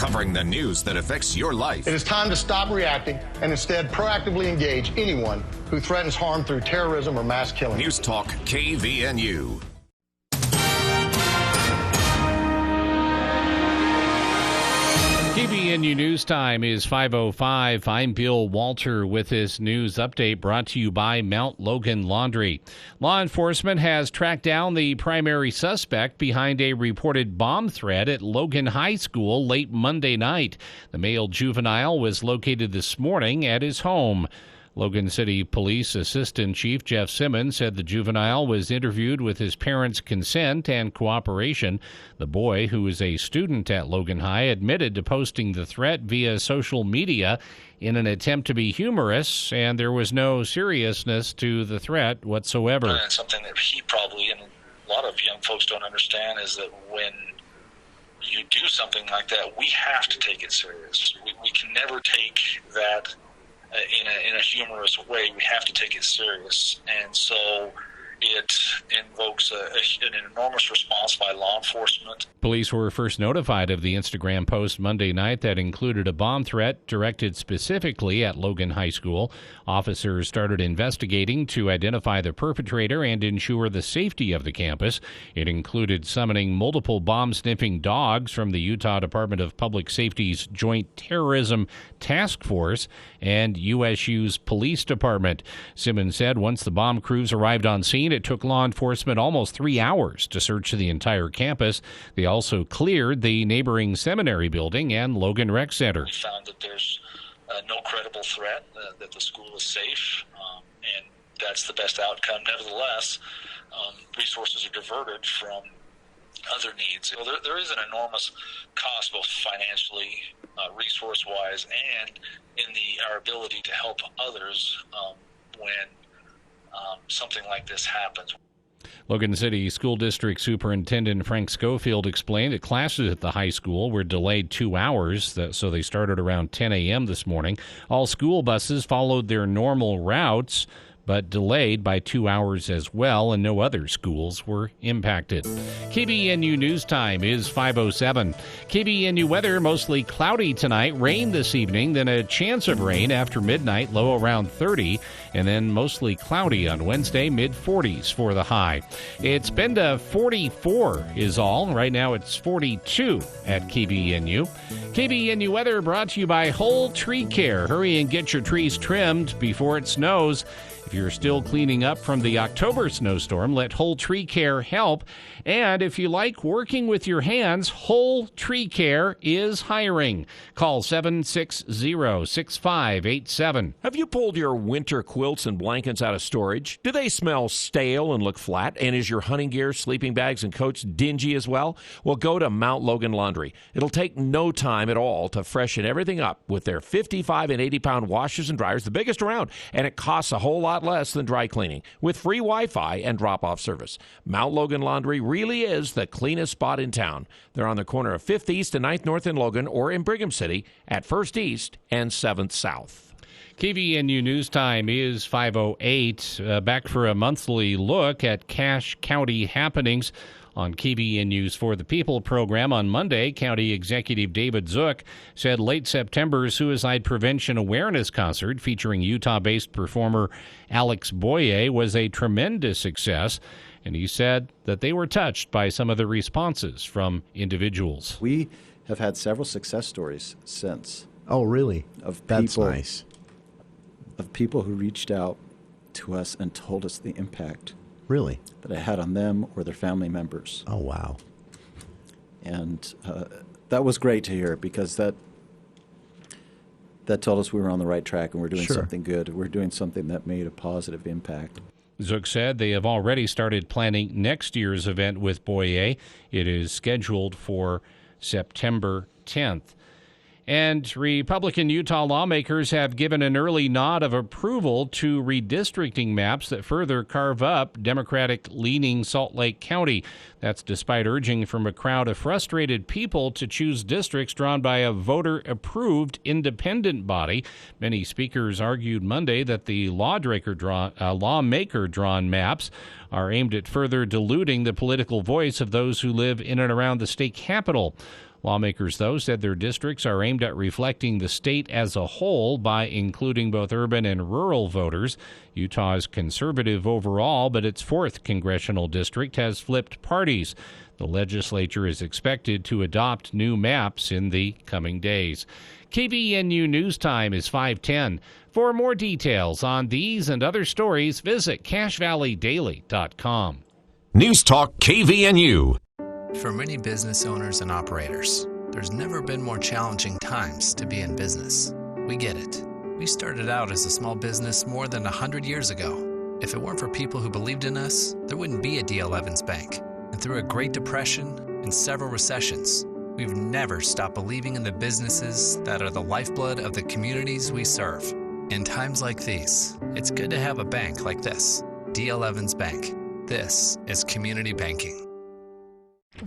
covering the news that affects your life. It is time to stop reacting and instead proactively engage anyone who threatens harm through terrorism or mass killing. News Talk KVNU. KVNU News Time is 5:05. I'm Bill Walter with this news update brought to you by Mount Logan Laundry. Law enforcement has tracked down the primary suspect behind a reported bomb threat at Logan High School late Monday night. The male juvenile was located this morning at his home. Logan City Police Assistant Chief Jeff Simmons said the juvenile was interviewed with his parents' consent and cooperation. The boy, who is a student at Logan High, admitted to posting the threat via social media in an attempt to be humorous, and there was no seriousness to the threat whatsoever. And something that he probably, and a lot of young folks don't understand, is that when you do something like that, we have to take it serious. We can never take that in a humorous way. We have to take it serious, and so it invokes an enormous response by law enforcement. Police were first notified of the Instagram post Monday night that included a bomb threat directed specifically at Logan High School. Officers started investigating to identify the perpetrator and ensure the safety of the campus. It included summoning multiple bomb-sniffing dogs from the Utah Department of Public Safety's Joint Terrorism Task Force and USU's Police Department. Simmons said once the bomb crews arrived on scene, it took law enforcement almost 3 hours to search the entire campus. They also cleared the neighboring seminary building and Logan Rec Center. We found that there's no credible threat, that the school is safe, and that's the best outcome. Nevertheless, resources are diverted from other needs. So there is an enormous cost, both financially, resource-wise, and in our ability to help others when something like this happens. Logan City School District Superintendent Frank Schofield explained that classes at the high school were delayed 2 hours, so they started around 10 a.m. this morning. All school buses followed their normal routes, but delayed by 2 hours as well, and no other schools were impacted. KBNU News Time is 5:07. KBNU weather, mostly cloudy tonight, rain this evening, then a chance of rain after midnight, low around 30, and then mostly cloudy on Wednesday, mid-40s for the high. It's been to 44 is all. Right now it's 42 at KBNU. KBNU weather brought to you by Whole Tree Care. Hurry and get your trees trimmed before it snows. If you're still cleaning up from the October snowstorm, let Whole Tree Care help. And if you like working with your hands, Whole Tree Care is hiring. Call 760-6587. Have you pulled your winter quilts and blankets out of storage? Do they smell stale and look flat? And is your hunting gear, sleeping bags, and coats dingy as well? Well, go to Mount Logan Laundry. It'll take no time at all to freshen everything up with their 55 and 80-pound washers and dryers, the biggest around, and it costs a whole lot less than dry cleaning, with free Wi-Fi and drop-off service. Mount Logan Laundry really is the cleanest spot in town. They're on the corner of 5th East and 9th North in Logan, or in Brigham City at 1st East and 7th South. KVNU News Time is 5:08. Back for a monthly look at Cache County happenings. On KBNU's For the People program on Monday, County Executive David Zook said late September suicide prevention awareness concert featuring Utah-based performer Alex Boye was a tremendous success, and he said that they were touched by some of the responses from individuals. We have had several success stories since. Oh, really? That's nice. Of people who reached out to us and told us the impact really that it had on them or their family members. Oh, wow. And that was great to hear, because that told us we were on the right track and we're doing something good. We're doing something that made a positive impact. Zook said they have already started planning next year's event with Boye. It is scheduled for September 10th. And Republican Utah lawmakers have given an early nod of approval to redistricting maps that further carve up Democratic-leaning Salt Lake County. That's despite urging from a crowd of frustrated people to choose districts drawn by a voter-approved independent body. Many speakers argued Monday that the lawmaker-drawn maps are aimed at further diluting the political voice of those who live in and around the state capitol. Lawmakers, though, said their districts are aimed at reflecting the state as a whole by including both urban and rural voters. Utah is conservative overall, but its 4th congressional district has flipped parties. The legislature is expected to adopt new maps in the coming days. KVNU News Time is 5:10. For more details on these and other stories, visit CashValleyDaily.com. News Talk KVNU. For many business owners and operators, there's never been more challenging times to be in business. We get it. We started out as a small business more than 100 years ago. If it weren't for people who believed in us, there wouldn't be a D.L. Evans Bank. And through a Great Depression and several recessions, we've never stopped believing in the businesses that are the lifeblood of the communities we serve. In times like these, it's good to have a bank like this, D.L. Evans Bank. This is community banking.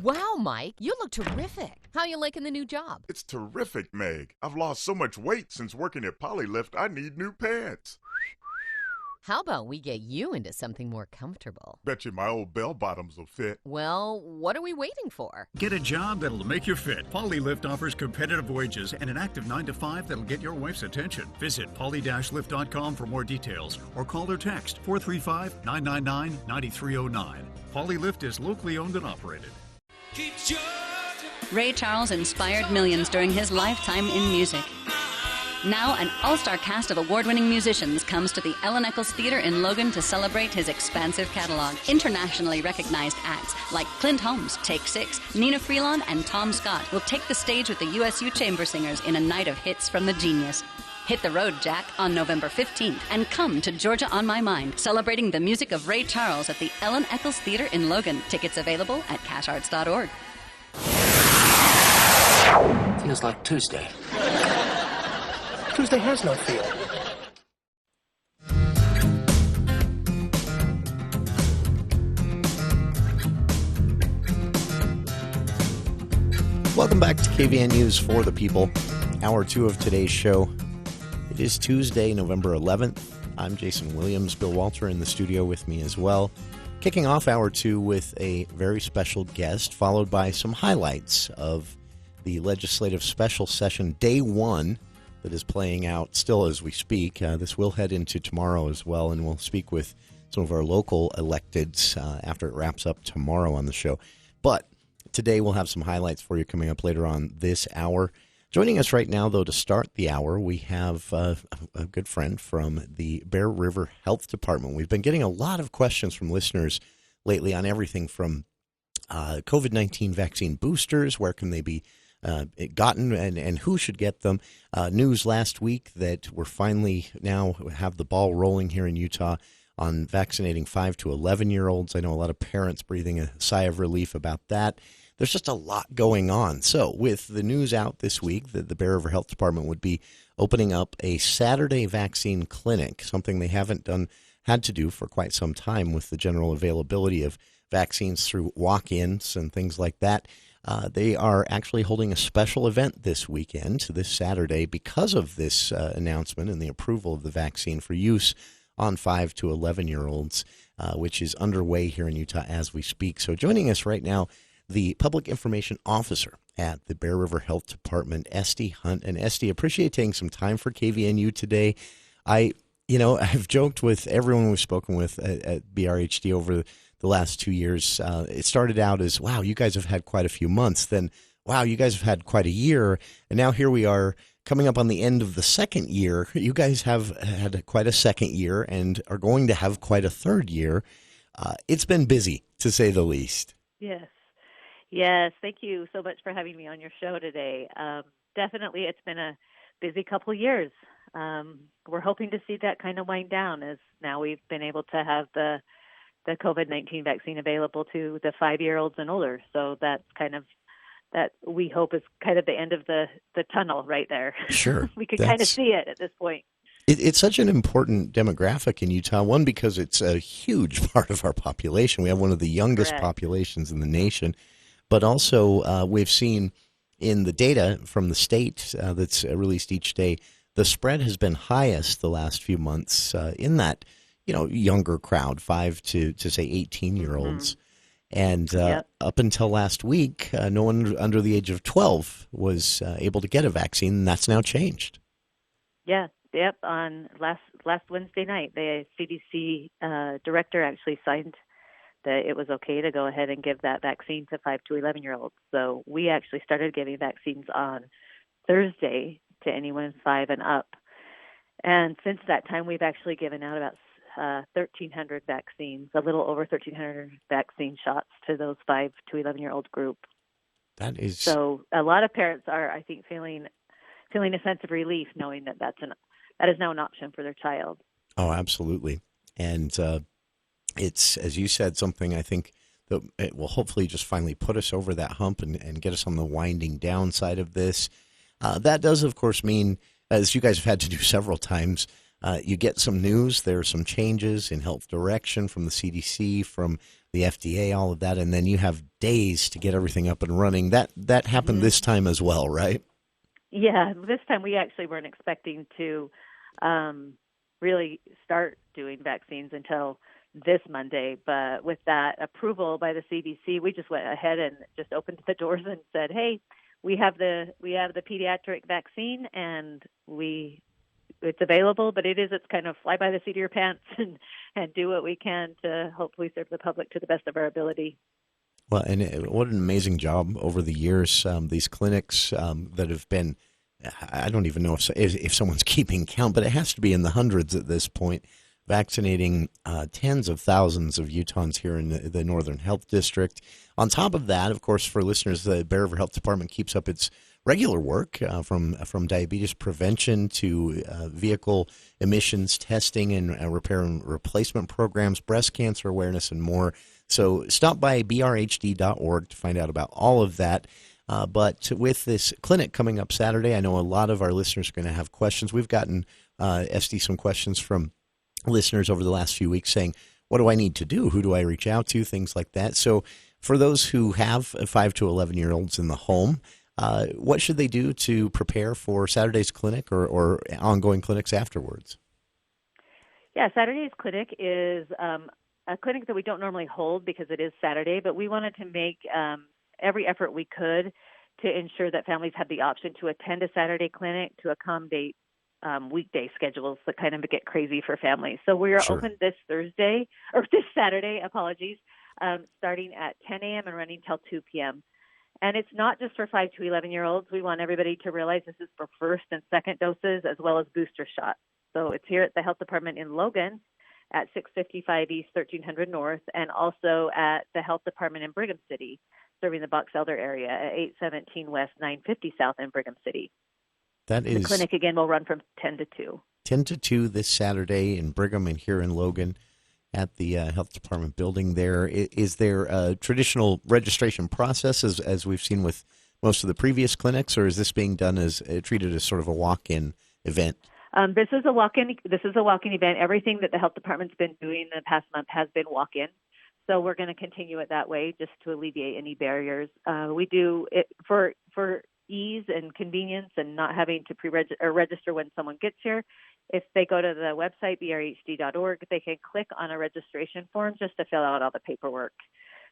Wow, Mike, you look terrific. How you liking the new job? It's terrific, Meg. I've lost so much weight since working at Polylift, I need new pants. How about we get you into something more comfortable? Bet you my old bell bottoms will fit. Well, what are we waiting for? Get a job that'll make you fit. Polylift offers competitive wages and an active 9-to-5 that'll get your wife's attention. Visit poly-lift.com for more details or call or text 435-999-9309. Polylift is locally owned and operated. Ray Charles inspired millions during his lifetime in music. Now, an all-star cast of award-winning musicians comes to the Ellen Eccles Theater in Logan to celebrate his expansive catalog. Internationally recognized acts like Clint Holmes, Take Six, Nina Freelon, and Tom Scott will take the stage with the USU Chamber Singers in a night of hits from the genius. Hit the road, Jack, on November 15th, and come to Georgia on My Mind, celebrating the music of Ray Charles at the Ellen Eccles Theater in Logan. Tickets available at casharts.org. Feels like Tuesday. Tuesday has no feel. Welcome back to KVN News for the People, Hour 2 of today's show. It is Tuesday, November 11th. I'm Jason Williams. Bill Walter in the studio with me as well. Kicking off Hour 2 with a very special guest, followed by some highlights of the legislative special session, Day 1, that is playing out still as we speak. This will head into tomorrow as well, and we'll speak with some of our local electeds after it wraps up tomorrow on the show. But today we'll have some highlights for you coming up later on this hour. Joining us right now, though, to start the hour, we have a good friend from the Bear River Health Department. We've been getting a lot of questions from listeners lately on everything from COVID-19 vaccine boosters, where can they be gotten and who should get them. News last week that we're finally now have the ball rolling here in Utah on vaccinating 5 to 11-year-olds. I know a lot of parents breathing a sigh of relief about that. There's just a lot going on. So with the news out this week that the Bear River Health Department would be opening up a Saturday vaccine clinic, something they haven't had to do for quite some time with the general availability of vaccines through walk-ins and things like that. They are actually holding a special event this weekend, this Saturday, because of this announcement and the approval of the vaccine for use on 5 to 11-year-olds, which is underway here in Utah as we speak. So joining us right now, the Public Information Officer at the Bear River Health Department, Estee Hunt. And Estee, appreciate taking some time for KVNU today. I've joked with everyone we've spoken with at BRHD over the last 2 years. It started out as, wow, you guys have had quite a few months. Then, wow, you guys have had quite a year. And now here we are coming up on the end of the second year. You guys have had quite a second year and are going to have quite a third year. It's been busy, to say the least. Yes. Thank you so much for having me on your show today. Definitely, it's been a busy couple of years. We're hoping to see that kind of wind down as now we've been able to have the COVID-19 vaccine available to the 5-year-olds and older. So that's kind of, that we hope is kind of the end of the tunnel right there. Sure. We could kind of see it at this point. It's such an important demographic in Utah, one, because it's a huge part of our population. We have one of the youngest populations in the nation. But also, we've seen in the data from the state that's released each day, the spread has been highest the last few months in that, younger crowd, 5 to say 18-year-olds. And up until last week, no one under the age of 12 was able to get a vaccine, and that's now changed. Yeah, yep. On last Wednesday night, the CDC director actually signed that it was okay to go ahead and give that vaccine to 5 to 11-year-olds. So we actually started giving vaccines on Thursday to anyone 5 and up. And since that time, we've actually given out about 1,300 vaccines, a little over 1,300 vaccine shots to those 5 to 11-year-old group. That is so. A lot of parents are, I think, feeling a sense of relief knowing that that is now an option for their child. Oh, absolutely. And it's, as you said, something I think that it will hopefully just finally put us over that hump and get us on the winding down side of this. That does, of course, mean, as you guys have had to do several times, you get some news. There are some changes in health direction from the CDC, from the FDA, all of that, and then you have days to get everything up and running. That happened this time as well, right? Yeah, this time we actually weren't expecting to really start doing vaccines until this Monday. But with that approval by the CDC, we just went ahead and just opened the doors and said, "Hey, we have the pediatric vaccine, and it's available, but it's kind of fly by the seat of your pants and do what we can to hopefully serve the public to the best of our ability." Well, and what an amazing job over the years. These clinics that have been, I don't even know if someone's keeping count, but it has to be in the hundreds at this point, vaccinating tens of thousands of Utahns here in the Northern Health District. On top of that, of course, for listeners, the Bear River Health Department keeps up its regular work from diabetes prevention to vehicle emissions testing and repair and replacement programs, breast cancer awareness, and more. So stop by brhd.org to find out about all of that. But with this clinic coming up Saturday, I know a lot of our listeners are going to have questions. We've gotten, Estee, some questions from listeners over the last few weeks saying, what do I need to do? Who do I reach out to? Things like that. So for those who have 5 to 11-year-olds in the home, what should they do to prepare for Saturday's clinic or ongoing clinics afterwards? Yeah, Saturday's clinic is a clinic that we don't normally hold because it is Saturday, but we wanted to make every effort we could to ensure that families had the option to attend a Saturday clinic to accommodate weekday schedules that kind of get crazy for families. So we are open this Saturday, starting at 10 a.m. and running till 2 p.m. And it's not just for 5 to 11-year-olds. We want everybody to realize this is for first and second doses as well as booster shots. So it's here at the Health Department in Logan at 655 East, 1300 North, and also at the Health Department in Brigham City, serving the Box Elder area at 817 West, 950 South in Brigham City. The clinic, again, will run from 10 to 2. 10 to 2 this Saturday in Brigham and here in Logan at the Health Department building there. Is there a traditional registration process as we've seen with most of the previous clinics, or is this being done treated as sort of a walk-in event? This is a walk-in event. Everything that the Health Department's been doing the past month has been walk-in. So we're going to continue it that way just to alleviate any barriers. We do it for ease and convenience and not having to register when someone gets here. If they go to the website, brhd.org, they can click on a registration form just to fill out all the paperwork.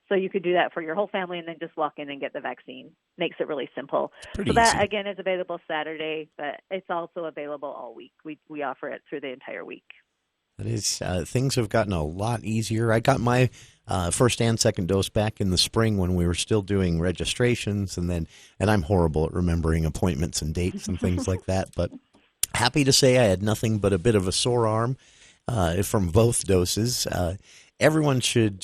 So you could do that for your whole family and then just walk in and get the vaccine. Makes it really simple. So that, again, is available Saturday, but it's also available all week. We offer it through the entire week. That is, things have gotten a lot easier. I got my first and second dose back in the spring when we were still doing registrations, and I'm horrible at remembering appointments and dates and things like that. But happy to say I had nothing but a bit of a sore arm from both doses. Everyone should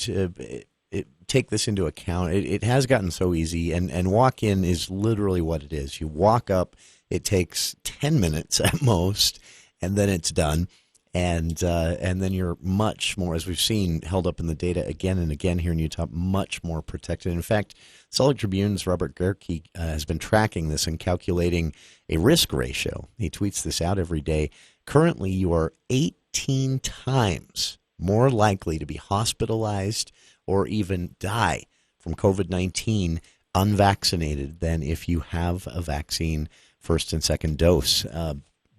take this into account. It has gotten so easy, and walk-in is literally what it is. You walk up, it takes 10 minutes at most, and then it's done. And then you're much more, as we've seen, held up in the data again and again here in Utah, much more protected. In fact, Salt Lake Tribune's Robert Gerke has been tracking this and calculating a risk ratio. He tweets this out every day. Currently, you are 18 times more likely to be hospitalized or even die from COVID-19 unvaccinated than if you have a vaccine first and second dose.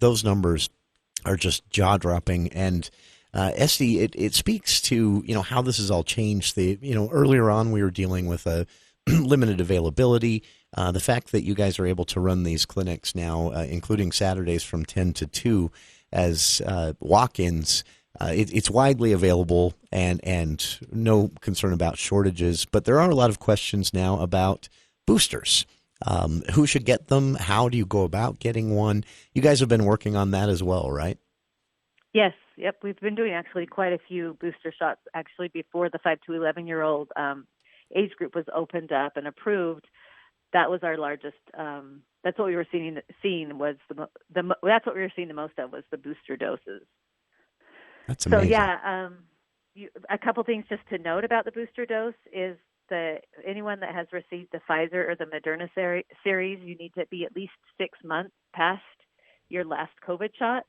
Those numbers are just jaw-dropping, and Estee, it speaks to, how this has all changed. Earlier on we were dealing with a limited availability. The fact that you guys are able to run these clinics now, including Saturdays from 10 to 2 as walk-ins, it's widely available and no concern about shortages. But there are a lot of questions now about boosters. Who should get them? How do you go about getting one? You guys have been working on that as well, right? Yes. Yep. We've been doing actually quite a few booster shots actually before the 5 to 11-year-old age group was opened up and approved. That was our largest. That's what we were seeing was that's what we were seeing the most of was the booster doses. That's amazing. So yeah, a couple things just to note about the booster dose is anyone that has received the Pfizer or the Moderna series, you need to be at least 6 months past your last COVID shot.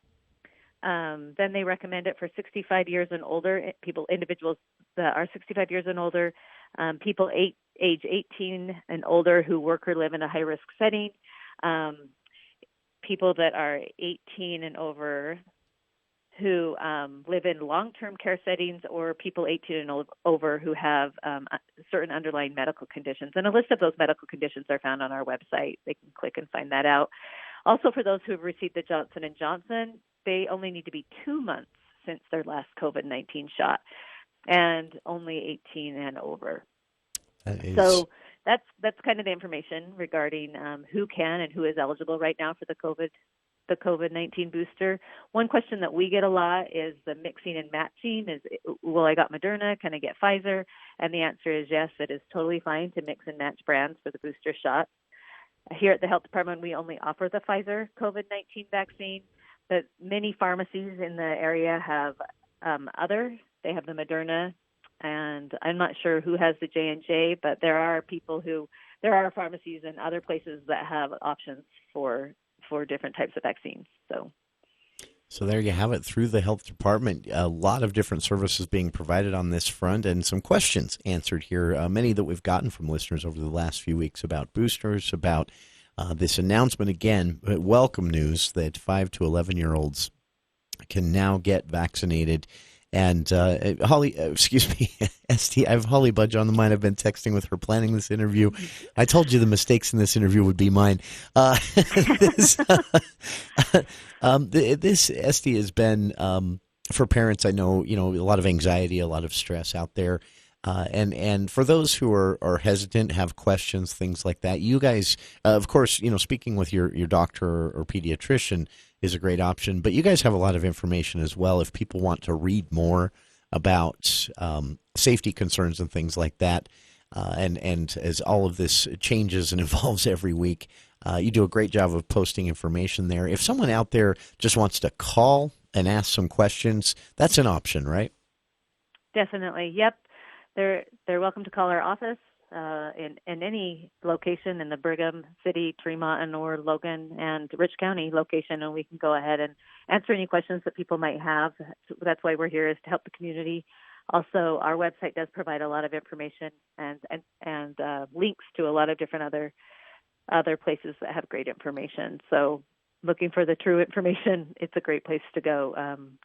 Then they recommend it for 65 years and older individuals that are 65 years and older, people age 18 and older who work or live in a high-risk setting, people that are 18 and over who live in long-term care settings, or people 18 and over who have certain underlying medical conditions. And a list of those medical conditions are found on our website. They can click and find that out. Also, for those who have received the Johnson & Johnson, they only need to be 2 months since their last COVID-19 shot, and only 18 and over. So that's kind of the information regarding who can and who is eligible right now for the COVID-19 booster. One question that we get a lot is the mixing and matching. Well, I got Moderna, can I get Pfizer? And the answer is yes, it is totally fine to mix and match brands for the booster shot. Here at the health department, we only offer the Pfizer COVID-19 vaccine, but many pharmacies in the area have they have the Moderna, and I'm not sure who has the J&J, but there are pharmacies and other places that have options for different types of vaccines. So there you have it. Through the health department, a lot of different services being provided on this front, and some questions answered here, many that we've gotten from listeners over the last few weeks about boosters, about this announcement. Again, welcome news that 5 to 11-year-olds can now get vaccinated. And Estee, I have Holly Budge on the line. I've been texting with her, planning this interview. I told you the mistakes in this interview would be mine. This Estee has been, for parents, I know, a lot of anxiety, a lot of stress out there. And for those who are hesitant, have questions, things like that, you guys, of course, speaking with your doctor or pediatrician is a great option. But you guys have a lot of information as well if people want to read more about safety concerns and things like that. And as all of this changes and evolves every week, you do a great job of posting information there. If someone out there just wants to call and ask some questions, that's an option, right? Definitely. Yep. They're welcome to call our office in any location in the Brigham City, Tremont, or Logan and Rich County location, and we can go ahead and answer any questions that people might have. That's why we're here, is to help the community. Also, our website does provide a lot of information and links to a lot of different other places that have great information. So looking for the true information, it's a great place to go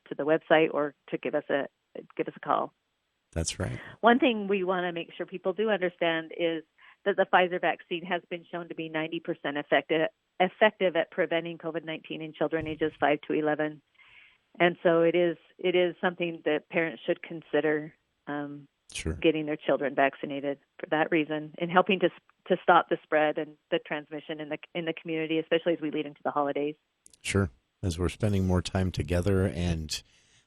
to the website or to give us a call. That's right. One thing we want to make sure people do understand is that the Pfizer vaccine has been shown to be 90% effective at preventing COVID-19 in children ages 5 to 11. And so it is something that parents should consider getting their children vaccinated for that reason, and helping to stop the spread and the transmission in the community, especially as we lead into the holidays. Sure. As we're spending more time together, and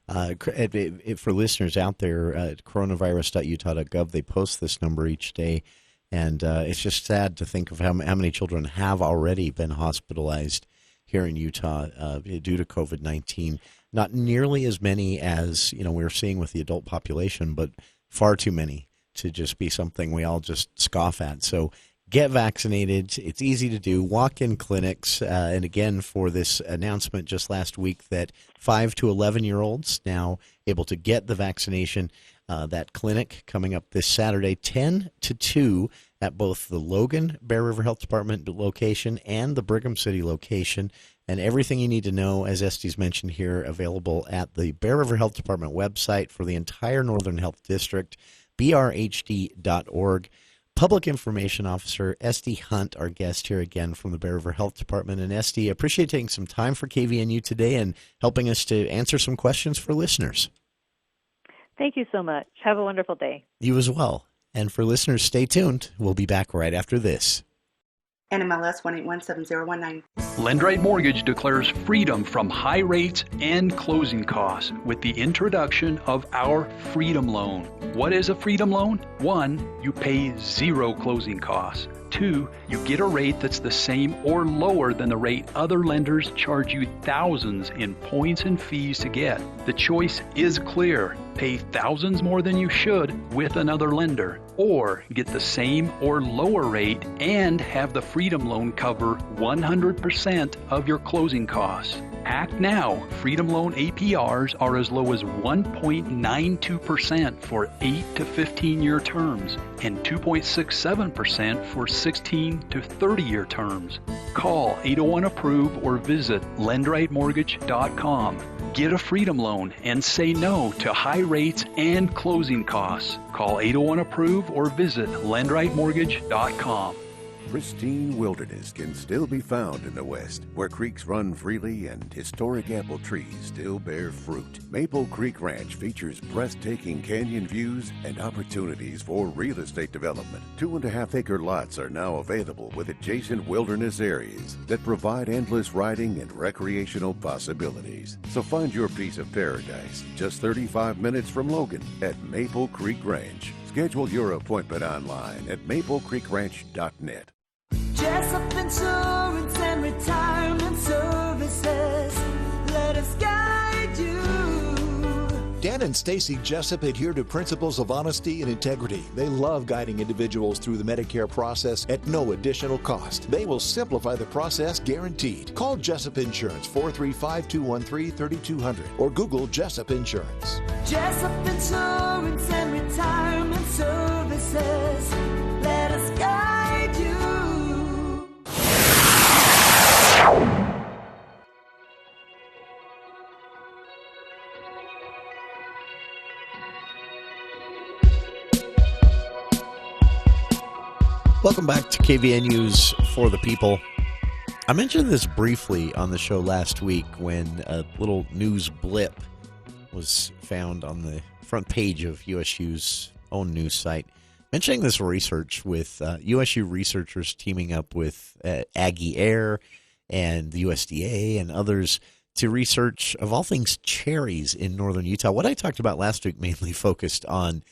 for listeners out there, coronavirus.utah.gov, they post this number each day, and it's just sad to think of how many children have already been hospitalized here in Utah due to COVID-19. Not nearly as many as we're seeing with the adult population, but far too many to just be something we all just scoff at. So get vaccinated. It's easy to do. Walk-in clinics. And again, for this announcement just last week that 5 to 11-year-olds now able to get the vaccination. that clinic coming up this Saturday, 10 to 2 at both the Logan Bear River Health Department location and the Brigham City location. And everything you need to know, as Estee's mentioned here, available at the Bear River Health Department website for the entire Northern Health District, brhd.org. Public Information Officer Estee Hunt, our guest here again from the Bear River Health Department. And Estee, appreciate taking some time for KVNU today and helping us to answer some questions for listeners. Thank you so much. Have a wonderful day. You as well. And for listeners, stay tuned. We'll be back right after this. NMLS 1817019. Lendrite Mortgage declares freedom from high rates and closing costs with the introduction of our Freedom Loan. What is a Freedom Loan? 1, you pay 0 closing costs. 2, you get a rate that's the same or lower than the rate other lenders charge you thousands in points and fees to get. The choice is clear. Pay thousands more than you should with another lender, or get the same or lower rate and have the Freedom Loan cover 100% of your closing costs. Act now. Freedom Loan APRs are as low as 1.92% for 8 to 15-year terms and 2.67% for 16 to 30-year terms. Call 801-APPROVE or visit lendritemortgage.com. Get a Freedom Loan and say no to high rates and closing costs. Call 801-APPROVE or visit lendritemortgage.com. Pristine wilderness can still be found in the West, where creeks run freely and historic apple trees still bear fruit. Maple Creek Ranch features breathtaking canyon views and opportunities for real estate development. 2.5-acre lots are now available with adjacent wilderness areas that provide endless riding and recreational possibilities. So find your piece of paradise just 35 minutes from Logan at Maple Creek Ranch. Schedule your appointment online at maplecreekranch.net. Jessup Insurance and Retirement Services, let us guide you. Dan and Stacy Jessup adhere to principles of honesty and integrity. They love guiding individuals through the Medicare process at no additional cost. They will simplify the process guaranteed. Call Jessup Insurance 435-213-3200 or Google Jessup Insurance. Jessup Insurance and Retirement Services, let us guide you. Welcome back to KVNU's For the People. I mentioned this briefly on the show last week when a little news blip was found on the front page of USU's own news site, mentioning this research with USU researchers teaming up with Aggie Air and the USDA and others to research, of all things, cherries in northern Utah. What I talked about last week mainly focused on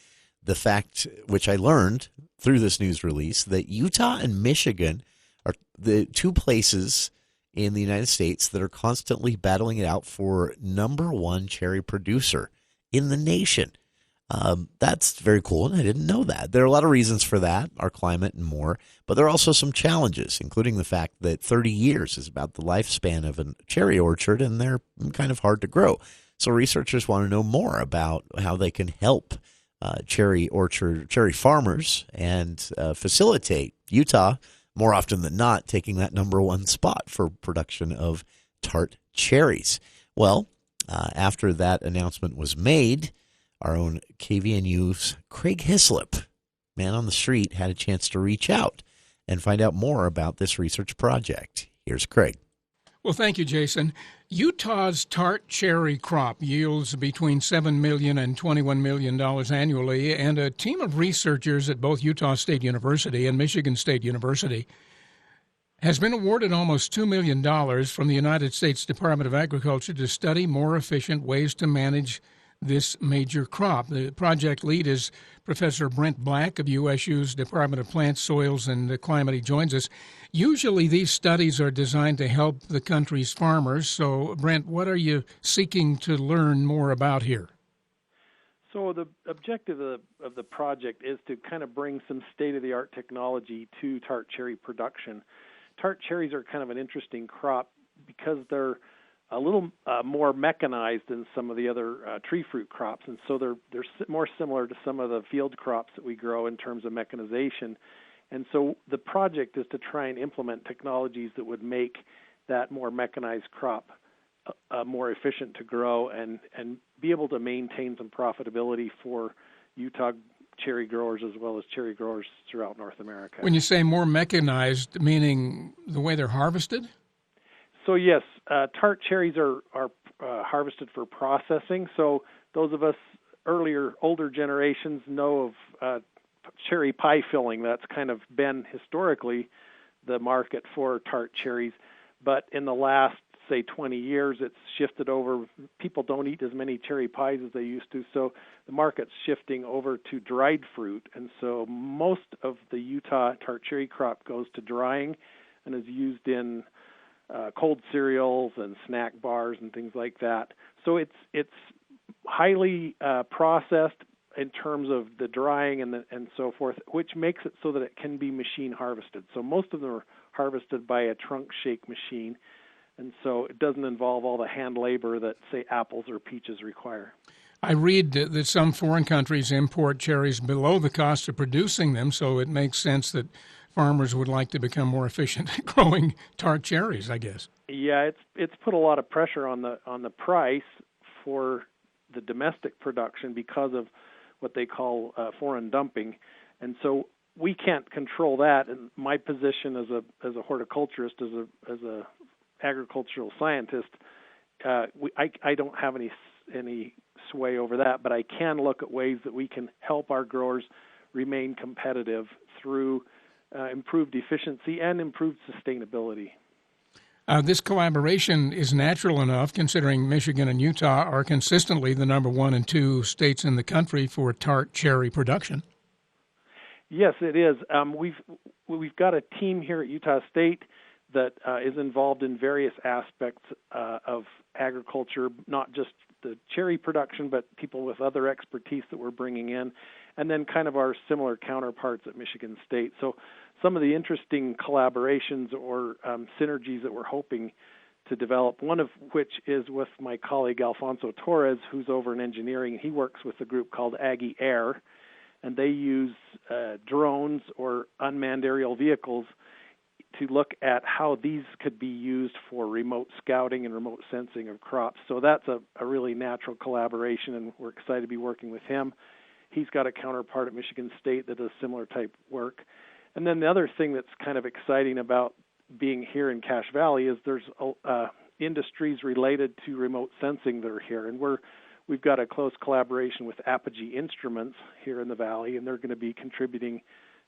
the fact, which I learned through this news release, that Utah and Michigan are the two places in the United States that are constantly battling it out for number one cherry producer in the nation. That's very cool, and I didn't know that. There are a lot of reasons for that, our climate and more, but there are also some challenges, including the fact that 30 years is about the lifespan of a cherry orchard, and they're kind of hard to grow. So researchers want to know more about how they can help cherry farmers and facilitate Utah, more often than not, taking that number one spot for production of tart cherries. Well, after that announcement was made, our own KVNU's Craig Hislop, man on the street, had a chance to reach out and find out more about this research project. Here's Craig. Well, thank you, Jason. Utah's tart cherry crop yields between $7 million and $21 million annually, and a team of researchers at both Utah State University and Michigan State University has been awarded almost $2 million from the United States Department of Agriculture to study more efficient ways to manage this major crop. The project lead is Professor Brent Black of USU's Department of Plants, Soils, and Climate. He joins us. Usually these studies are designed to help the country's farmers. So, Brent, what are you seeking to learn more about here? So the objective of the project is to kind of bring some state-of-the-art technology to tart cherry production. Tart cherries are kind of an interesting crop because they're a little more mechanized than some of the other tree fruit crops, and so they're more similar to some of the field crops that we grow in terms of mechanization. And so the project is to try and implement technologies that would make that more mechanized crop more efficient to grow and be able to maintain some profitability for Utah cherry growers as well as cherry growers throughout North America. When you say more mechanized, meaning the way they're harvested? So yes, tart cherries are harvested for processing. So those of us older generations know of cherry pie filling. That's kind of been historically the market for tart cherries. But in the last, say, 20 years, it's shifted over. People don't eat as many cherry pies as they used to, so the market's shifting over to dried fruit. And so most of the Utah tart cherry crop goes to drying and is used in cold cereals and snack bars and things like that. So it's highly processed in terms of the drying and so forth, which makes it so that it can be machine harvested. So most of them are harvested by a trunk shake machine, and so it doesn't involve all the hand labor that, say, apples or peaches require. I read that some foreign countries import cherries below the cost of producing them, so it makes sense that farmers would like to become more efficient at growing tart cherries, I guess. Yeah, it's put a lot of pressure on the price for the domestic production because of what they call foreign dumping, and so we can't control that. And my position as a horticulturist, as a agricultural scientist, I don't have any sway over that, but I can look at ways that we can help our growers remain competitive through improved efficiency and improved sustainability. This collaboration is natural enough, considering Michigan and Utah are consistently the number 1 and 2 states in the country for tart cherry production. Yes, it is. We've got a team here at Utah State that is involved in various aspects of agriculture, not just the cherry production, but people with other expertise that we're bringing in, and then kind of our similar counterparts at Michigan State. So some of the interesting collaborations or synergies that we're hoping to develop, one of which is with my colleague Alfonso Torres, who's over in engineering. He works with a group called Aggie Air, and they use drones or unmanned aerial vehicles to look at how these could be used for remote scouting and remote sensing of crops. So that's a really natural collaboration, and we're excited to be working with him. He's got a counterpart at Michigan State that does similar type work. And then the other thing that's kind of exciting about being here in Cache Valley is there's industries related to remote sensing that are here, and we've got a close collaboration with Apogee Instruments here in the valley, and they're going to be contributing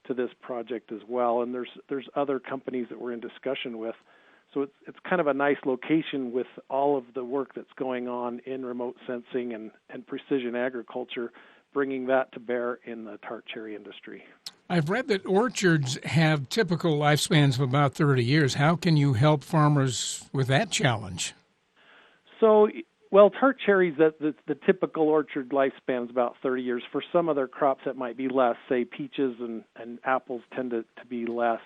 to this project as well. And there's other companies that we're in discussion with. So it's kind of a nice location with all of the work that's going on in remote sensing and precision agriculture, bringing that to bear in the tart cherry industry. I've read that orchards have typical lifespans of about 30 years. How can you help farmers with that challenge? So, well, tart cherries, the typical orchard lifespan is about 30 years. For some other crops, that might be less. Say peaches and apples tend to be less.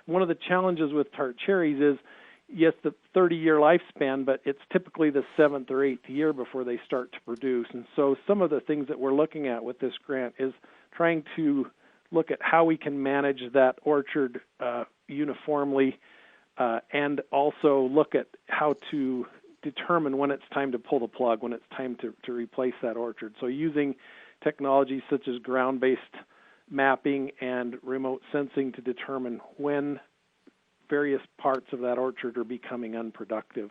One of the challenges with tart cherries is, yes, the 30-year lifespan, but it's typically the 7th or 8th year before they start to produce. And so some of the things that we're looking at with this grant is trying to look at how we can manage that orchard uniformly and also look at how to determine when it's time to pull the plug, when it's time to replace that orchard. So using technologies such as ground-based mapping and remote sensing to determine when various parts of that orchard are becoming unproductive.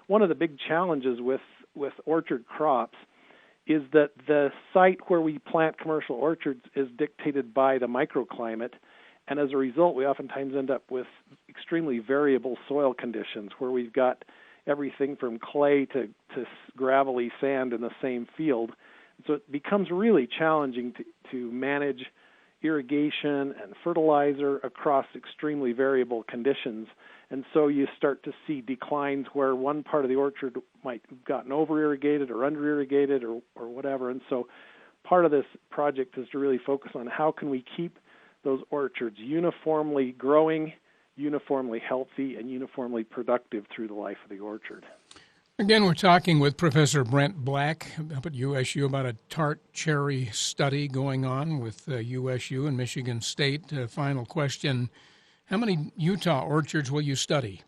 One of the big challenges with orchard crops is that the site where we plant commercial orchards is dictated by the microclimate, and as a result, we oftentimes end up with extremely variable soil conditions where we've got everything from clay to gravelly sand in the same field. So it becomes really challenging to manage irrigation and fertilizer across extremely variable conditions. And so you start to see declines where one part of the orchard might have gotten over-irrigated or under-irrigated or whatever. And so part of this project is to really focus on how can we keep those orchards uniformly growing, uniformly healthy, and uniformly productive through the life of the orchard. Again, we're talking with Professor Brent Black up at USU about a tart cherry study going on with USU and Michigan State. Final question, how many Utah orchards will you study?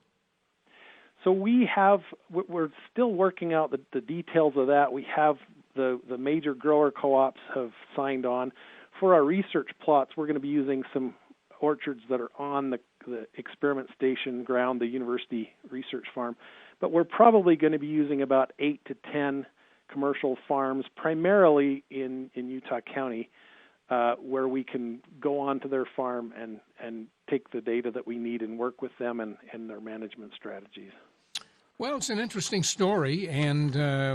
So we're still working out the details of that. We have the major grower co-ops have signed on. For our research plots, we're going to be using some orchards that are on the experiment station ground, the university research farm. But we're probably going to be using about 8 to 10 commercial farms, primarily in Utah County, where we can go onto their farm and take the data that we need and work with them and their management strategies. Well, it's an interesting story, and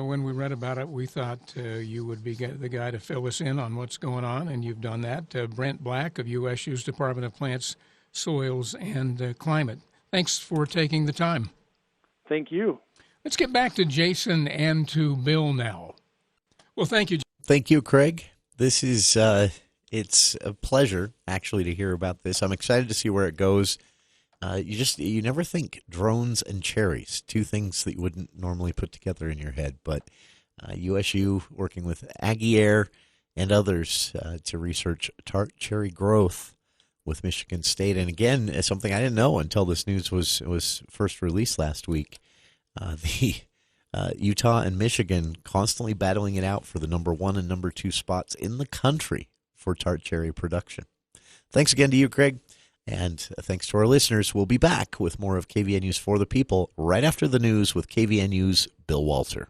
when we read about it, we thought you would be the guy to fill us in on what's going on, and you've done that. Brent Black of USU's Department of Plants, Soils, and Climate. Thanks for taking the time. Thank you. Let's get back to Jason and to Bill now. Well, thank you. Thank you, Craig. This is, it's a pleasure, actually, to hear about this. I'm excited to see where it goes. You never think drones and cherries, two things that you wouldn't normally put together in your head. But USU working with Aggie Air and others to research tart cherry growth with Michigan State. And again, something I didn't know until this news was first released last week. The Utah and Michigan constantly battling it out for the number 1 and number 2 spots in the country for tart cherry production. Thanks again to you, Craig. And thanks to our listeners. We'll be back with more of KVNU's For the People right after the news with KVNU's Bill Walter.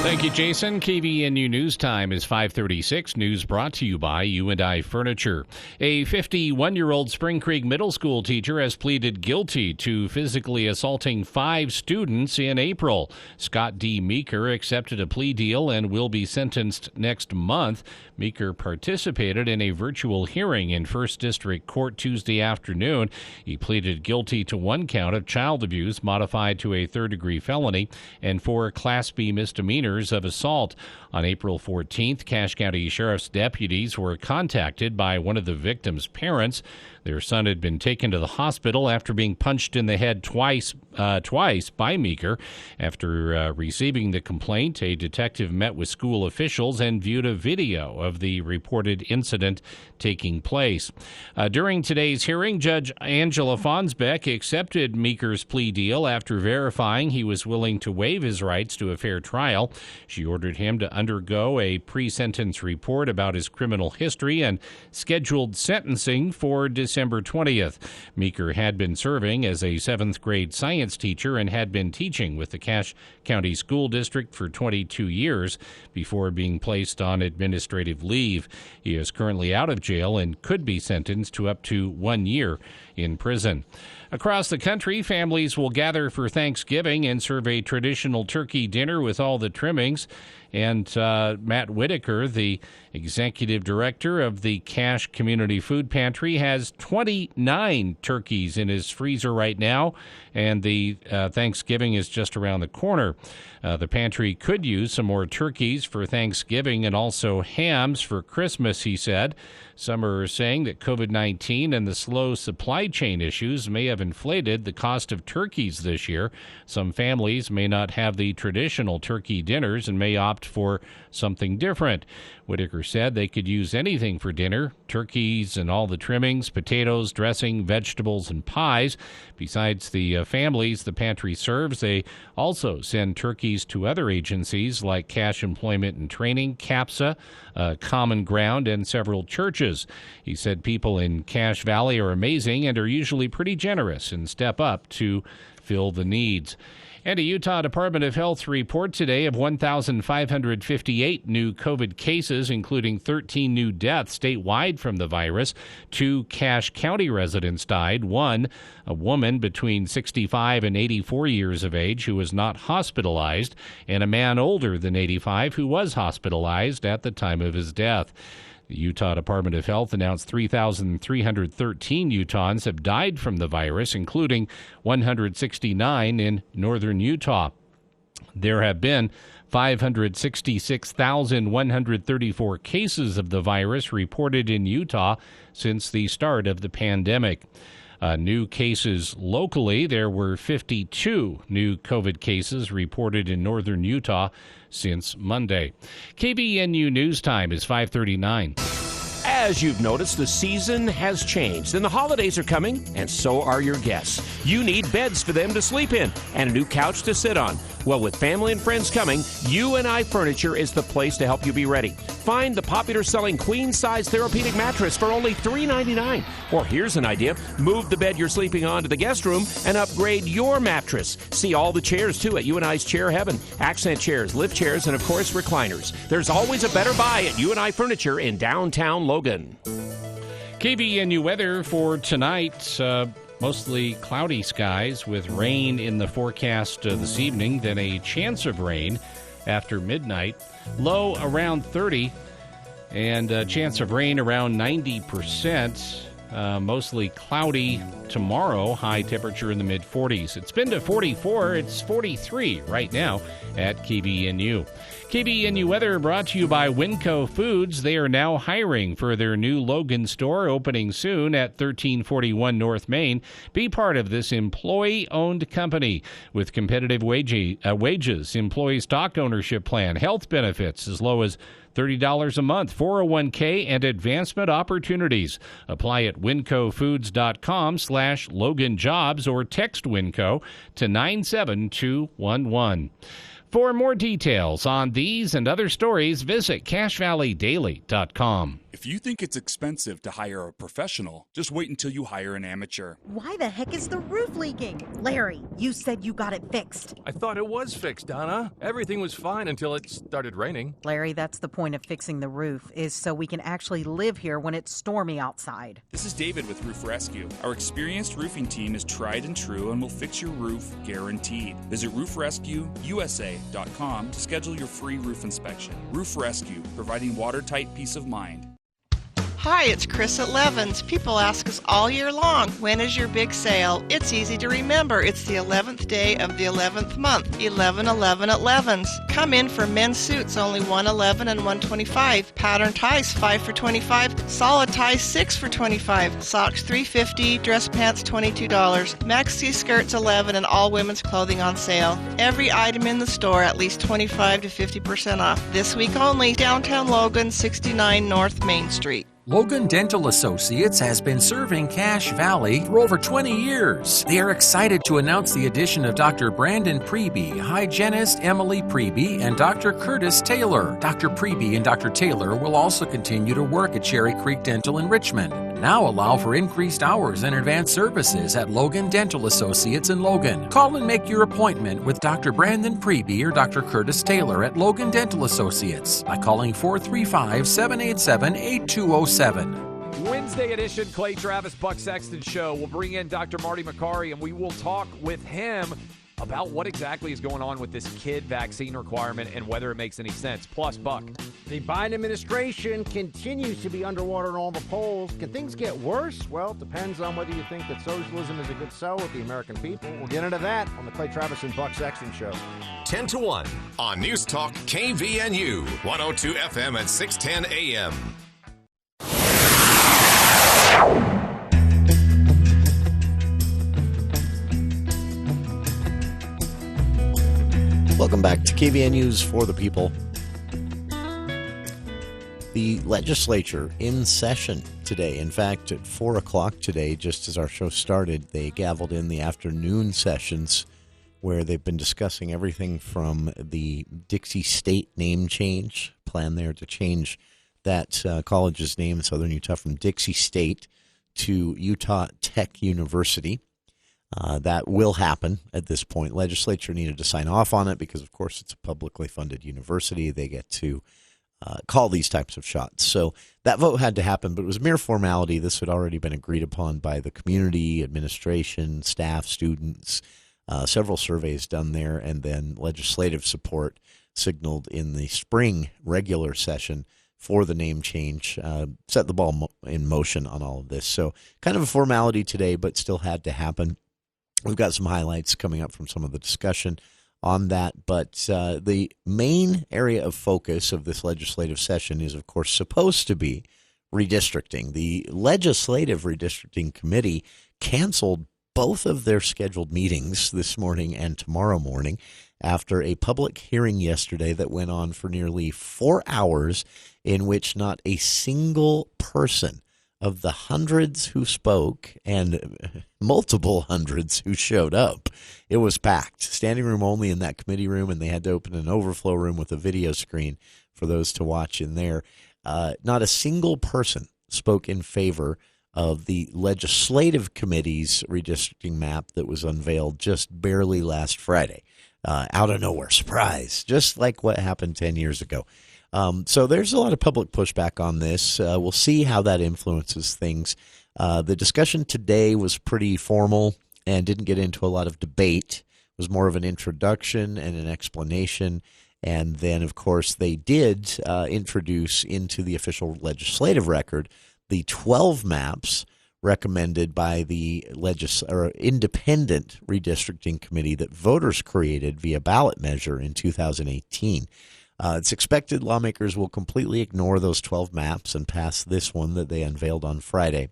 Thank you, Jason. KVNU News Time is 5:36. News brought to you by U&I Furniture. A 51-year-old Spring Creek Middle School teacher has pleaded guilty to physically assaulting 5 students in April. Scott D. Meeker accepted a plea deal and will be sentenced next month. Meeker participated in a virtual hearing in 1st District Court Tuesday afternoon. He pleaded guilty to 1 count of child abuse modified to a 3rd-degree felony and 4 Class B misdemeanors of assault. On April 14th, Cache County Sheriff's deputies were contacted by one of the victim's parents. Their son had been taken to the hospital after being punched in the head twice by Meeker. After receiving the complaint, a detective met with school officials and viewed a video of the reported incident taking place. During today's hearing, Judge Angela Fonsbeck accepted Meeker's plea deal after verifying he was willing to waive his rights to a fair trial. She ordered him to undergo a pre-sentence report about his criminal history and scheduled sentencing for December 20th. Meeker had been serving as a 7th grade science teacher and had been teaching with the Cache County School District for 22 years before being placed on administrative leave. He is currently out of jail and could be sentenced to up to 1 year in prison. Across the country, families will gather for Thanksgiving and serve a traditional turkey dinner with all the trimmings. And Matt Whitaker, the executive director of the Cache Community Food Pantry, has 29 turkeys in his freezer right now, and the Thanksgiving is just around the corner. The pantry could use some more turkeys for Thanksgiving and also hams for Christmas, he said. Some are saying that COVID-19 and the slow supply chain issues may have inflated the cost of turkeys this year. Some families may not have the traditional turkey dinners and may opt for something different. Whitaker said they could use anything for dinner, turkeys and all the trimmings, potatoes, dressing, vegetables, and pies. Besides the families the pantry serves, they also send turkeys to other agencies like Cache Employment and Training, CAPSA, Common Ground, and several churches. He said people in Cache Valley are amazing and are usually pretty generous and step up to fill the needs. And a Utah Department of Health report today of 1,558 new COVID cases, including 13 new deaths statewide from the virus. 2 Cache County residents died. 1, a woman between 65 and 84 years of age who was not hospitalized, and a man older than 85 who was hospitalized at the time of his death. The Utah Department of Health announced 3,313 Utahns have died from the virus, including 169 in northern Utah. There have been 566,134 cases of the virus reported in Utah since the start of the pandemic. New cases locally, there were 52 new COVID cases reported in northern Utah since Monday. KVNU News Time is 5:39. As you've noticed, the season has changed, and the holidays are coming, and so are your guests. You need beds for them to sleep in and a new couch to sit on. Well, with family and friends coming, UNI Furniture is the place to help you be ready. Find the popular-selling queen-size therapeutic mattress for only $3.99. Or here's an idea. Move the bed you're sleeping on to the guest room and upgrade your mattress. See all the chairs, too, at UNI's Chair Heaven. Accent chairs, lift chairs, and, of course, recliners. There's always a better buy at UNI Furniture in downtown Logan. KVNU weather for tonight. Mostly cloudy skies with rain in the forecast this evening, then a chance of rain after midnight. Low around 30 and a chance of rain around 90%. Mostly cloudy tomorrow, high temperature in the mid-40s. It's been to 44. It's 43 right now at KVNU. KVNU weather brought to you by Winco Foods. They are now hiring for their new Logan store opening soon at 1341 North Main. Be part of this employee-owned company with competitive wages, employee stock ownership plan, health benefits as low as $30 a month, 401k, and advancement opportunities. Apply at wincofoods.com/Logan Jobs or text Winco to 97211. For more details on these and other stories, visit CashValleyDaily.com. If you think it's expensive to hire a professional, just wait until you hire an amateur. Why the heck is the roof leaking? Larry, you said you got it fixed. I thought it was fixed, Donna. Everything was fine until it started raining. Larry, that's the point of fixing the roof, is so we can actually live here when it's stormy outside. This is David with Roof Rescue. Our experienced roofing team is tried and true and will fix your roof guaranteed. Visit roofrescueusa.com to schedule your free roof inspection. Roof Rescue, providing watertight peace of mind. Hi, it's Chris at Levin's. People ask us all year long, when is your big sale? It's easy to remember. It's the 11th day of the 11th month, 11/11 at Levin's. Come in for men's suits, only $111 and $125. Pattern ties, 5 for $25. Solid ties, 6 for $25. Socks, $3.50. Dress pants, $22. Maxi skirts, $11, and all women's clothing on sale. Every item in the store at least 25 to 50% off. This week only, downtown Logan, 69 North Main Street. Logan Dental Associates has been serving Cache Valley for over 20 years. They are excited to announce the addition of Dr. Brandon Preby, hygienist Emily Preby, and Dr. Curtis Taylor. Dr. Preby and Dr. Taylor will also continue to work at Cherry Creek Dental in Richmond. Now allow for increased hours and advanced services at Logan Dental Associates in Logan. Call and make your appointment with Dr. Brandon Preby or Dr. Curtis Taylor at Logan Dental Associates by calling 435-787-8207. Wednesday edition Clay Travis Buck Sexton Show. We'll bring in Dr. Marty Makari and we will talk with him about what exactly is going on with this kid vaccine requirement and whether it makes any sense. Plus, Buck. The Biden administration continues to be underwater in all the polls. Can things get worse? Well, it depends on whether you think that socialism is a good sell with the American people. We'll get into that on the Clay Travis and Buck Sexton Show. 10 to 1 on News Talk KVNU, 102 FM at 610 AM. Welcome back to KVNU's For the People. The legislature in session today. In fact, at 4 o'clock today, just as our show started, they gavelled in the afternoon sessions where they've been discussing everything from the Dixie State name change, plan there to change that college's name in southern Utah from Dixie State to Utah Tech University. That will happen at this point. Legislature needed to sign off on it because, of course, it's a publicly funded university. They get to call these types of shots. So that vote had to happen, but it was mere formality. This had already been agreed upon by the community, administration, staff, students, several surveys done there, and then legislative support signaled in the spring regular session for the name change, set the ball in motion on all of this. So kind of a formality today, but still had to happen. We've got some highlights coming up from some of the discussion on that, but the main area of focus of this legislative session is, of course, supposed to be redistricting. The Legislative Redistricting Committee canceled both of their scheduled meetings this morning and tomorrow morning after a public hearing yesterday that went on for nearly 4 hours, in which not a single person of the hundreds who spoke and multiple hundreds who showed up, it was packed. Standing room only in that committee room, and they had to open an overflow room with a video screen for those to watch in there. Not a single person spoke in favor of the Legislative Committee's redistricting map that was unveiled just barely last Friday. Out of nowhere, surprise, just like what happened 10 years ago. So there's a lot of public pushback on this. We'll see how that influences things. The discussion today was pretty formal and didn't get into a lot of debate. It was more of an introduction and an explanation. And then, of course, they did introduce into the official legislative record the 12 maps recommended by the independent redistricting committee that voters created via ballot measure in 2018. It's expected lawmakers will completely ignore those 12 maps and pass this one that they unveiled on Friday,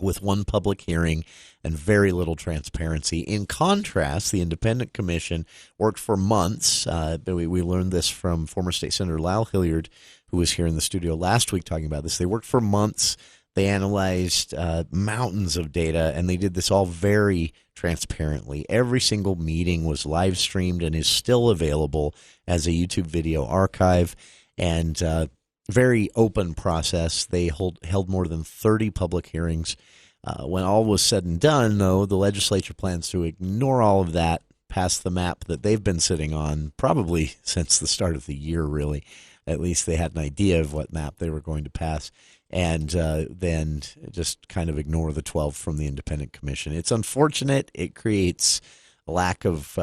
with one public hearing and very little transparency. In contrast, the Independent Commission worked for months. We learned this from former State Senator Lyle Hilliard, who was here in the studio last week talking about this. They worked for months. They analyzed mountains of data, and they did this all very transparently. Every single meeting was live streamed and is still available as a YouTube video archive, and very open process. They held more than 30 public hearings. When all was said and done, though, the legislature plans to ignore all of that, pass the map that they've been sitting on probably since the start of the year, really. At least they had an idea of what map they were going to pass, and then just kind of ignore the 12 from the Independent Commission. It's unfortunate. It creates a lack of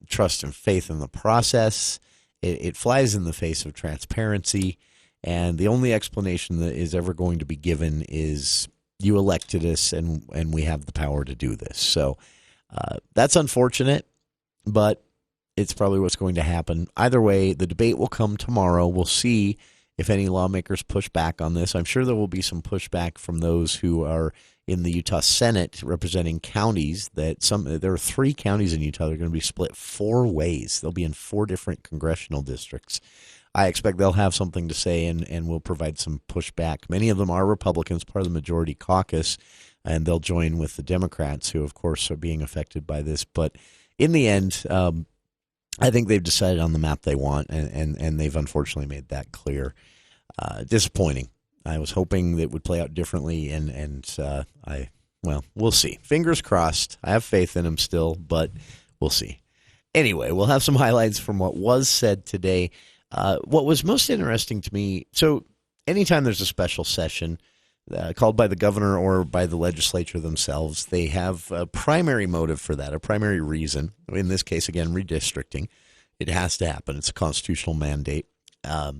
trust and faith in the process. It flies in the face of transparency, and the only explanation that is ever going to be given is you elected us, and we have the power to do this. So that's unfortunate, but it's probably what's going to happen. Either way, the debate will come tomorrow. We'll see if any lawmakers push back on this. I'm sure there will be some pushback from those who are in the Utah Senate representing counties. There are 3 counties in Utah that are going to be split 4 ways. They'll be in 4 different congressional districts. I expect they'll have something to say and will provide some pushback. Many of them are Republicans, part of the majority caucus, and they'll join with the Democrats, who, of course, are being affected by this. But in the end, I think they've decided on the map they want, and they've unfortunately made that clear. Disappointing. I was hoping that it would play out differently, well, we'll see. Fingers crossed. I have faith in them still, but we'll see. Anyway, we'll have some highlights from what was said today. What was most interesting to me, so anytime there's a special session called by the governor or by the legislature themselves, they have a primary motive for that, a primary reason. In this case, again, redistricting. It has to happen. It's a constitutional mandate,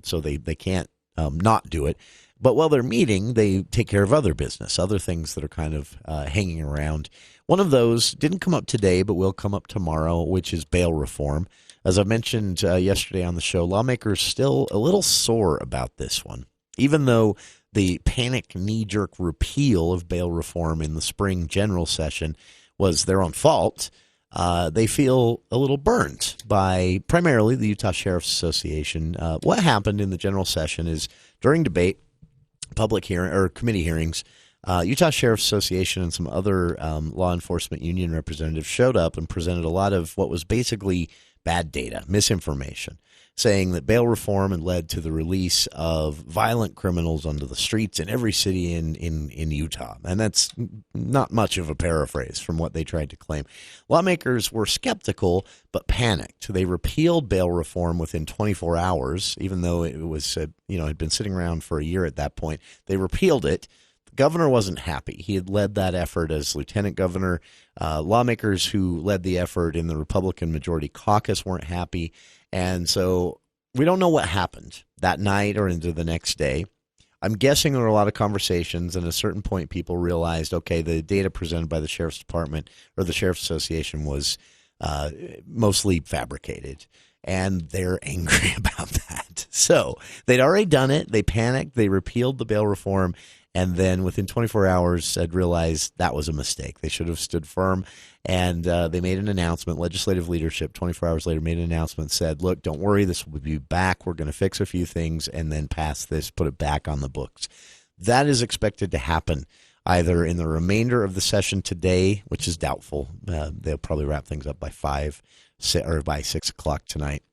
so they can't not do it. But while they're meeting, they take care of other business, other things that are kind of hanging around. One of those didn't come up today, but will come up tomorrow, which is bail reform. As I mentioned yesterday on the show, lawmakers still a little sore about this one, even though the panic knee-jerk repeal of bail reform in the spring general session was their own fault. They feel a little burnt by primarily the Utah Sheriff's Association. What happened in the general session is during debate, public hearing or committee hearings, Utah Sheriff's Association and some other law enforcement union representatives showed up and presented a lot of what was basically bad data, misinformation, saying that bail reform had led to the release of violent criminals onto the streets in every city in Utah. And that's not much of a paraphrase from what they tried to claim. Lawmakers were skeptical but panicked. They repealed bail reform within 24 hours, even though it was, had been sitting around for a year at that point. They repealed it. The governor wasn't happy. He had led that effort as lieutenant governor. Lawmakers who led the effort in the Republican majority caucus weren't happy. And so we don't know what happened that night or into the next day. I'm guessing there were a lot of conversations, and at a certain point people realized, okay, the data presented by the Sheriff's Department or the Sheriff's Association was mostly fabricated, and they're angry about that. So they'd already done it. They panicked. They repealed the bail reform, and then within 24 hours had realized that was a mistake. They should have stood firm, and they made an announcement. Legislative leadership, 24 hours later, made an announcement, said, look, don't worry, this will be back. We're going to fix a few things and then pass this, put it back on the books. That is expected to happen either in the remainder of the session today, which is doubtful. They'll probably wrap things up by 6 o'clock tonight.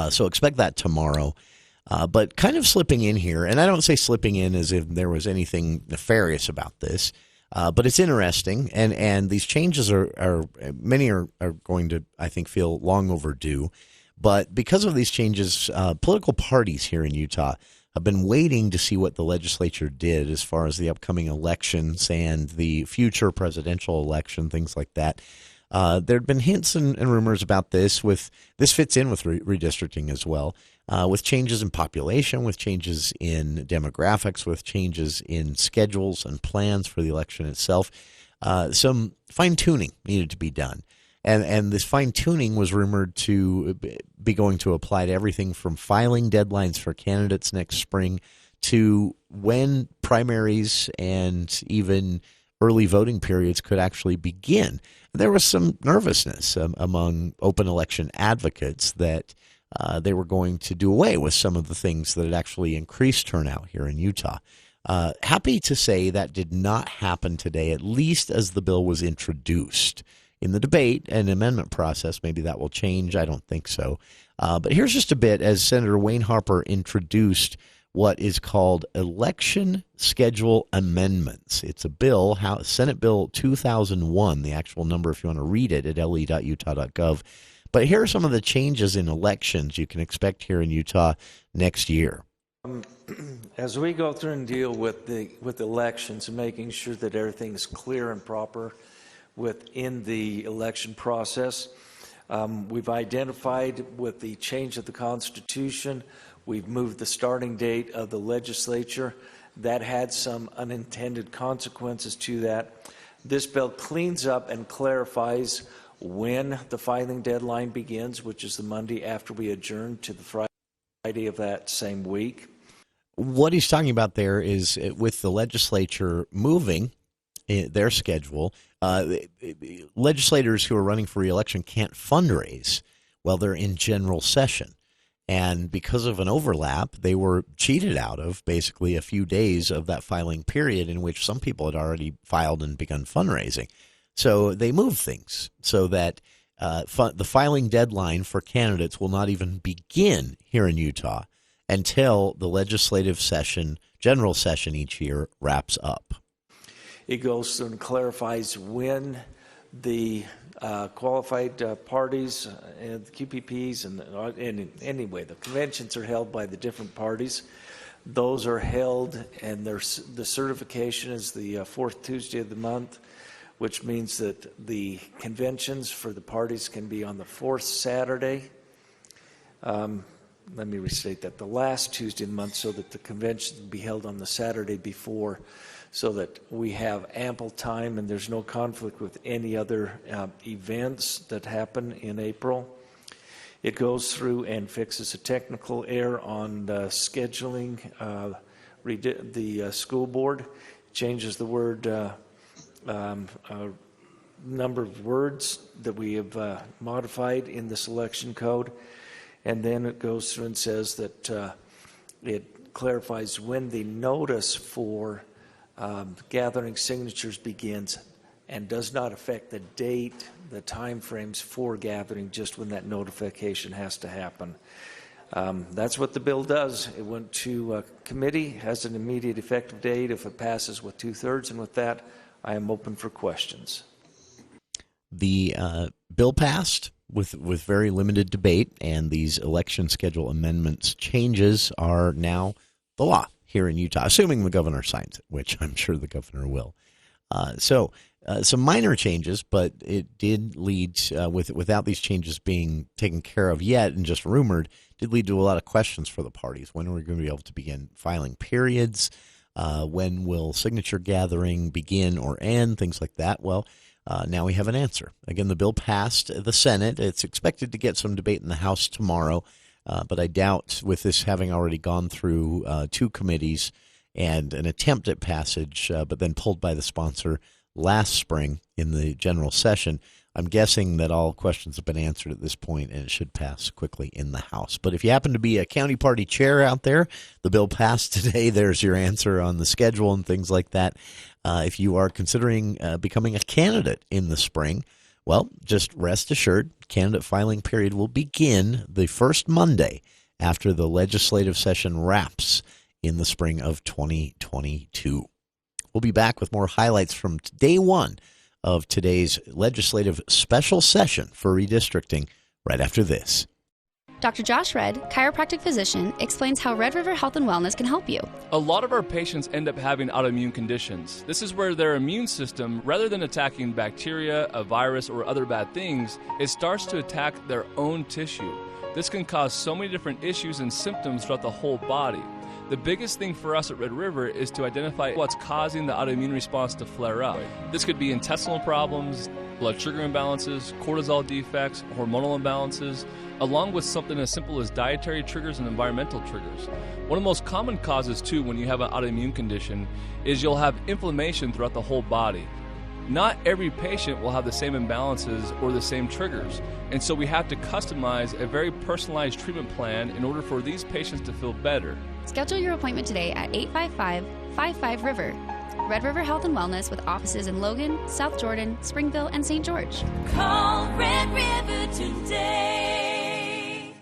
So expect that tomorrow. But kind of slipping in here, and I don't say slipping in as if there was anything nefarious about this, but it's interesting, and these changes are many are going to, I think, feel long overdue. But because of these changes, political parties here in Utah have been waiting to see what the legislature did as far as the upcoming elections and the future presidential election, things like that. There had been hints and rumors about this. This fits in with redistricting as well, with changes in population, with changes in demographics, with changes in schedules and plans for the election itself. Some fine-tuning needed to be done. And this fine-tuning was rumored to be going to apply to everything from filing deadlines for candidates next spring to when primaries and even early voting periods could actually begin. There was some nervousness among open election advocates that they were going to do away with some of the things that had actually increased turnout here in Utah. Happy to say that did not happen today, at least as the bill was introduced. In the debate and amendment process, maybe that will change. I don't think so. But here's just a bit as Senator Wayne Harper introduced what is called election schedule amendments. It's a bill, Senate Bill 2001, the actual number if you want to read it at le.utah.gov. But here are some of the changes in elections you can expect here in Utah next year. As we go through and deal with elections and making sure that everything's clear and proper within the election process, we've identified with the change of the Constitution, we've moved the starting date of the legislature. That had some unintended consequences to that. This bill cleans up and clarifies when the filing deadline begins, which is the Monday after we adjourn to the Friday of that same week. What he's talking about there is with the legislature moving their schedule, legislators who are running for re-election can't fundraise while they're in general session. And because of an overlap, they were cheated out of basically a few days of that filing period in which some people had already filed and begun fundraising. So they moved things so that the filing deadline for candidates will not even begin here in Utah until the legislative session, general session each year, wraps up. It goes through and clarifies when the qualified parties and the QPPs and anyway, the conventions are held by the different parties. Those are held, and the certification is the fourth Tuesday of the month, which means that the conventions for the parties can be on the fourth Saturday. Let me restate that, the last Tuesday of the month, so that the convention can be held on the Saturday before, so that we have ample time and there's no conflict with any other events that happen in April. It goes through and fixes a technical error on scheduling the school board, changes the word number of words that we have modified in the selection code, and then it goes through and says that it clarifies when the notice for gathering signatures begins and does not affect the date, the time frames for gathering, just when that notification has to happen. That's what the bill does. It went to committee, has an immediate effective date if it passes with 2/3, and with that, I am open for questions. The bill passed with very limited debate, and these election schedule amendments changes are now the law here in Utah, assuming the governor signs it, which I'm sure the governor will. So some minor changes, but it did lead, without these changes being taken care of yet and just rumored, did lead to a lot of questions for the parties. When are we going to be able to begin filing periods? When will signature gathering begin or end? Things like that. Well, now we have an answer. Again, the bill passed the Senate. It's expected to get some debate in the House tomorrow. But I doubt, with this having already gone through two committees and an attempt at passage, but then pulled by the sponsor last spring in the general session. I'm guessing that all questions have been answered at this point, and it should pass quickly in the House. But if you happen to be a county party chair out there, the bill passed today. There's your answer on the schedule and things like that. If you are considering becoming a candidate in the spring, well, just rest assured, candidate filing period will begin the first Monday after the legislative session wraps in the spring of 2022. We'll be back with more highlights from day one of today's legislative special session for redistricting right after this. Dr. Josh Redd, chiropractic physician, explains how Red River Health and Wellness can help you. A lot of our patients end up having autoimmune conditions. This is where their immune system, rather than attacking bacteria, a virus, or other bad things, it starts to attack their own tissue. This can cause so many different issues and symptoms throughout the whole body. The biggest thing for us at Red River is to identify what's causing the autoimmune response to flare up. This could be intestinal problems, blood sugar imbalances, cortisol defects, hormonal imbalances, along with something as simple as dietary triggers and environmental triggers. One of the most common causes, too, when you have an autoimmune condition is you'll have inflammation throughout the whole body. Not every patient will have the same imbalances or the same triggers, and so we have to customize a very personalized treatment plan in order for these patients to feel better. Schedule your appointment today at 855-55-RIVER. Red River Health and Wellness with offices in Logan, South Jordan, Springville, and St. George. Call Red River today.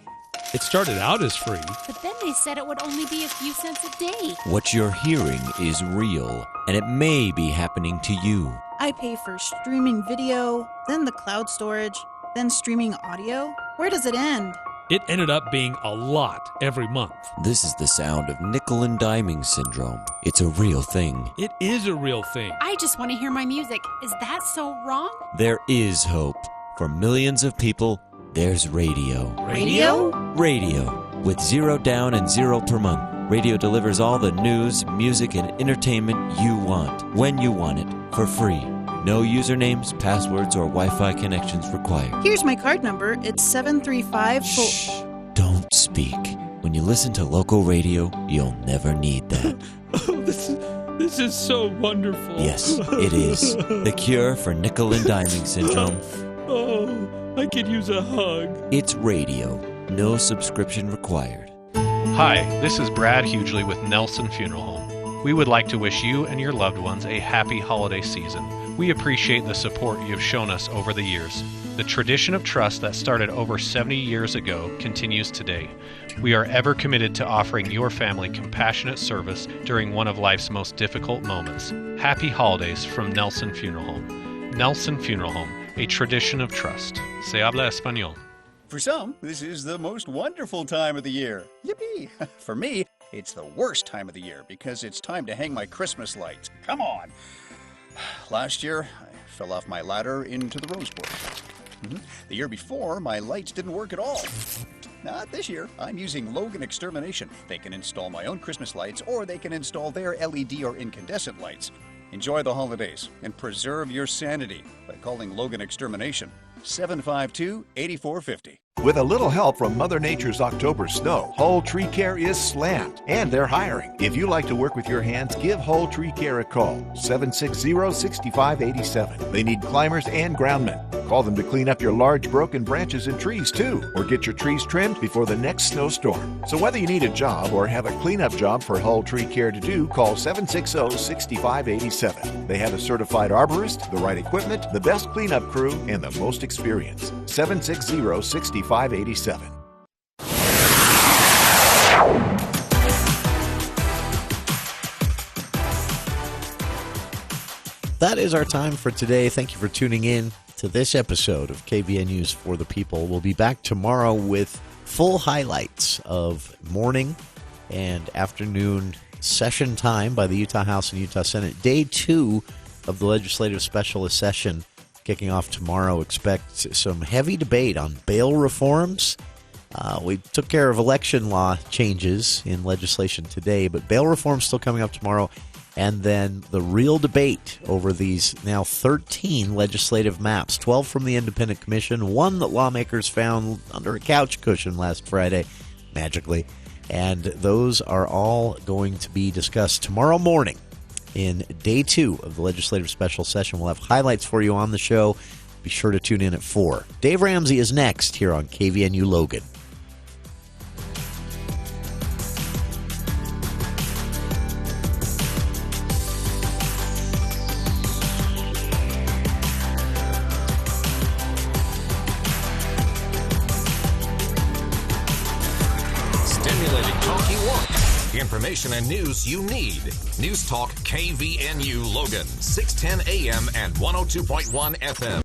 It started out as free. But then they said it would only be a few cents a day. What you're hearing is real, and it may be happening to you. I pay for streaming video, then the cloud storage, then streaming audio. Where does it end? It ended up being a lot every month. This is the sound of nickel and diming syndrome. It's a real thing. It is a real thing. I just want to hear my music. Is that so wrong? There is hope. For millions of people, there's radio. Radio? Radio. With 0 down and 0 per month. Radio delivers all the news, music, and entertainment you want, when you want it, for free. No usernames, passwords, or Wi-Fi connections required. Here's my card number. It's 735... Shh! Don't speak. When you listen to local radio, you'll never need that. Oh, this is so wonderful. Yes, it is. The cure for nickel and diming syndrome. Oh, I could use a hug. It's radio. No subscription required. Hi, this is Brad Hughley with Nelson Funeral Home. We would like to wish you and your loved ones a happy holiday season. We appreciate the support you have shown us over the years. The tradition of trust that started over 70 years ago continues today. We are ever committed to offering your family compassionate service during one of life's most difficult moments. Happy holidays from Nelson Funeral Home. Nelson Funeral Home, a tradition of trust. Se habla español. For some, this is the most wonderful time of the year. Yippee! For me, it's the worst time of the year because it's time to hang my Christmas lights. Come on! Last year, I fell off my ladder into the rose bush. The year before, my lights didn't work at all. Not this year. I'm using Logan Extermination. They can install my own Christmas lights, or they can install their LED or incandescent lights. Enjoy the holidays and preserve your sanity by calling Logan Extermination. 752-8450. With a little help from Mother Nature's October snow, Whole Tree Care is slammed, and they're hiring. If you like to work with your hands, give Whole Tree Care a call, 760-6587. They need climbers and groundmen. Call them to clean up your large broken branches and trees, too, or get your trees trimmed before the next snowstorm. So whether you need a job or have a cleanup job for Whole Tree Care to do, call 760-6587. They have a certified arborist, the right equipment, the best cleanup crew, and the most experience. 760-6587. That is our time for today. Thank you for tuning in to this episode of KVNU's For the People. We'll be back tomorrow with full highlights of morning and afternoon session time by the Utah House and Utah Senate. Day 2 of the legislative specialist session kicking off tomorrow. Expect some heavy debate on bail reforms. We took care of election law changes in legislation today, but bail reform still coming up tomorrow. And then the real debate over these now 13 legislative maps, 12 from the Independent Commission, one that lawmakers found under a couch cushion last Friday, magically, And those are all going to be discussed tomorrow morning in day 2 of the legislative special session. We'll have highlights for you on the show. Be sure to tune in at 4. Dave Ramsey is next here on KVNU Logan. Information and news you need. News Talk KVNU Logan, 610 AM and 102.1 FM.